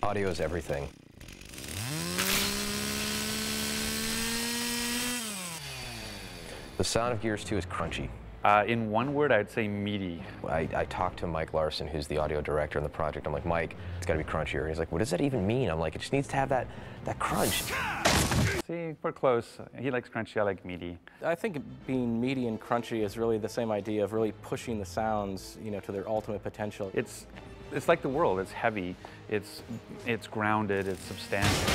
Audio is everything. The sound of Gears 2 is crunchy. In one word, I'd say meaty. I talked to Mike Larson, who's the audio director on the project. I'm like, Mike, it's got to be crunchier. He's like, what does that even mean? I'm like, it just needs to have that crunch. See, we're close. He likes crunchy, I like meaty. I think being meaty and crunchy is really the same idea of really pushing the sounds, to their ultimate potential. It's like the world. It's heavy. It's grounded. It's substantial.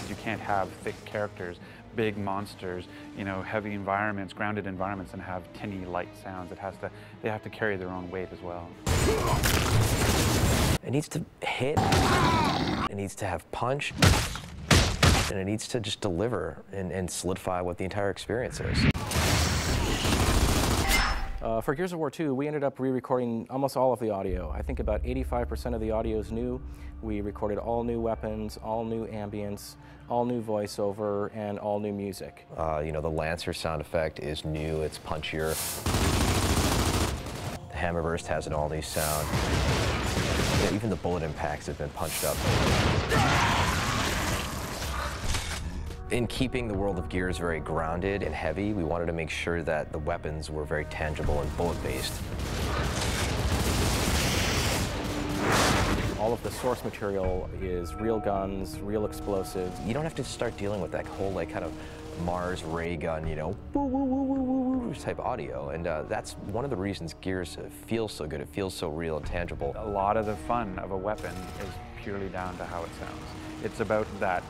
You can't have thick characters, big monsters, heavy environments, grounded environments, and have tinny, light sounds. They have to carry their own weight as well. It needs to hit, it needs to have punch, and it needs to just deliver and solidify what the entire experience is. For Gears of War 2, we ended up re-recording almost all of the audio. I think about 85% of the audio is new. We recorded all new weapons, all new ambience, all new voiceover, and all new music. The Lancer sound effect is new, it's punchier. The Hammerburst has an all-new sound. Even the bullet impacts have been punched up. In keeping the world of Gears very grounded and heavy, we wanted to make sure that the weapons were very tangible and bullet-based. All of the source material is real guns, real explosives. You don't have to start dealing with that whole kind of Mars ray gun, woo, woo, woo, woo, woo, woo type audio. And that's one of the reasons Gears feels so good. It feels so real and tangible. A lot of the fun of a weapon is purely down to how it sounds. It's about that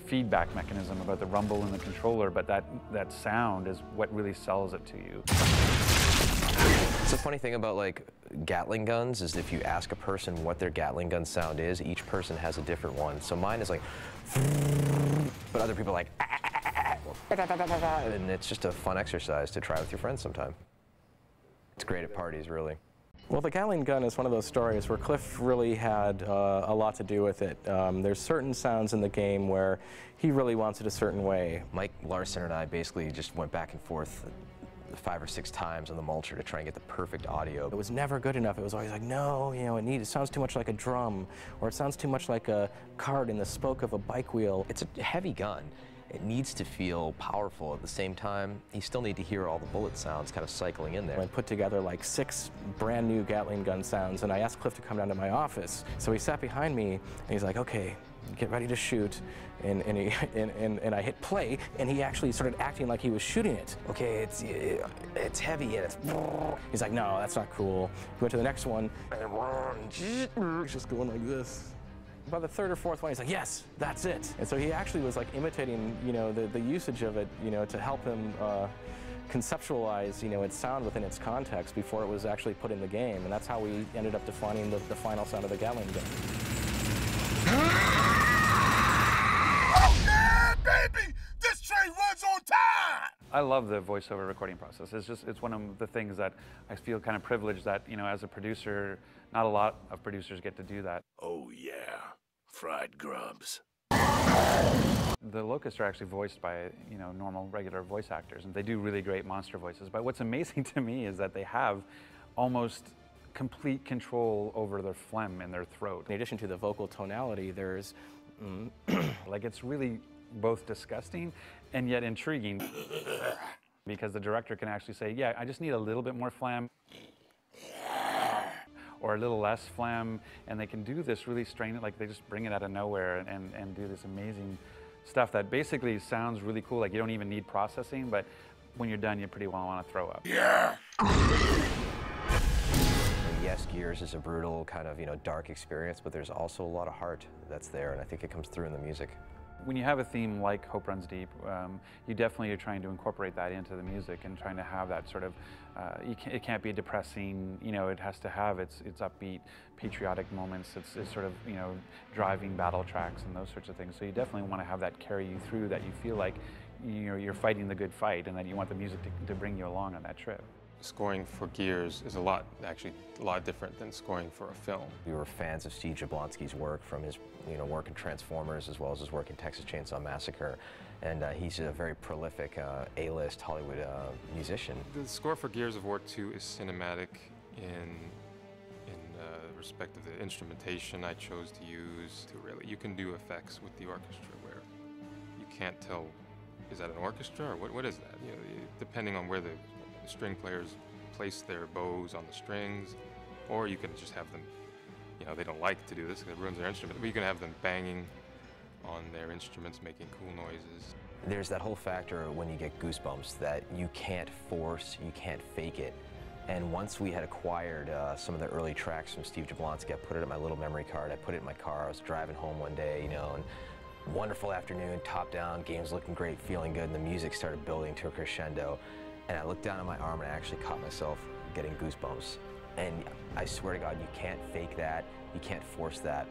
feedback mechanism, about the rumble in the controller, but that sound is what really sells it to you. It's the funny thing about Gatling guns is if you ask a person what their Gatling gun sound is, each person has a different one. So mine is like, but other people are like, and it's just a fun exercise to try with your friends sometime. It's great at parties, really. Well, the Gatling gun is one of those stories where Cliff really had a lot to do with it. There's certain sounds in the game where he really wants it a certain way. Mike Larson and I basically just went back and forth 5 or 6 times on the mulcher to try and get the perfect audio. It was never good enough. It was always like, no, it sounds too much like a drum, or it sounds too much like a card in the spoke of a bike wheel. It's a heavy gun. It needs to feel powerful. At the same time, you still need to hear all the bullet sounds kind of cycling in there. I put together 6 brand new Gatling gun sounds, and I asked Cliff to come down to my office. So he sat behind me, and he's like, okay, get ready to shoot. And I hit play, and he actually started acting like he was shooting it. Okay, it's heavy, and it's... He's like, no, that's not cool. He went to the next one, and he's just going like this. By the 3rd or 4th one, he's like, yes, that's it. And so he actually was imitating, the usage of it, to help him conceptualize, its sound within its context before it was actually put in the game. And that's how we ended up defining the final sound of the Gatling gun. Oh yeah, baby! This train runs on time! I love the voiceover recording process. It's one of the things that I feel kind of privileged that, as a producer, not a lot of producers get to do that. Oh yeah, fried grubs. The Locusts are actually voiced by, normal, regular voice actors, and they do really great monster voices. But what's amazing to me is that they have almost complete control over their phlegm in their throat. In addition to the vocal tonality, there's... it's really both disgusting and yet intriguing because the director can actually say, yeah, I just need a little bit more phlegm or a little less phlegm, and they can do this really strange, they just bring it out of nowhere and do this amazing stuff that basically sounds really cool. You don't even need processing, but when you're done, you pretty well want to throw up. Yeah! Yes, Gears is a brutal kind of, dark experience, but there's also a lot of heart that's there, and I think it comes through in the music. When you have a theme like Hope Runs Deep, you definitely are trying to incorporate that into the music and trying to have that sort of, it can't be depressing, it has to have its upbeat, patriotic moments, it's sort of, driving battle tracks and those sorts of things. So you definitely want to have that carry you through, that you feel like you're fighting the good fight and that you want the music to bring you along on that trip. Scoring for Gears is actually a lot different than scoring for a film. We were fans of Steve Jablonsky's work, from his work in Transformers as well as his work in Texas Chainsaw Massacre, and he's a very prolific A-list Hollywood musician. The score for Gears of War 2 is cinematic in respect of the instrumentation I chose to use. You can do effects with the orchestra where you can't tell, is that an orchestra or what is that? You know, depending on where the string players place their bows on the strings, or you can just have them, you know, they don't like to do this because it ruins their instrument, but you can have them banging on their instruments, making cool noises. There's that whole factor when you get goosebumps that you can't force, you can't fake it. And once we had acquired some of the early tracks from Steve Jablonsky, I put it in my little memory card, I put it in my car, I was driving home one day, you know, and wonderful afternoon, top down, game's looking great, feeling good, and the music started building to a crescendo. And I looked down at my arm and I actually caught myself getting goosebumps. And I swear to God, you can't fake that, you can't force that.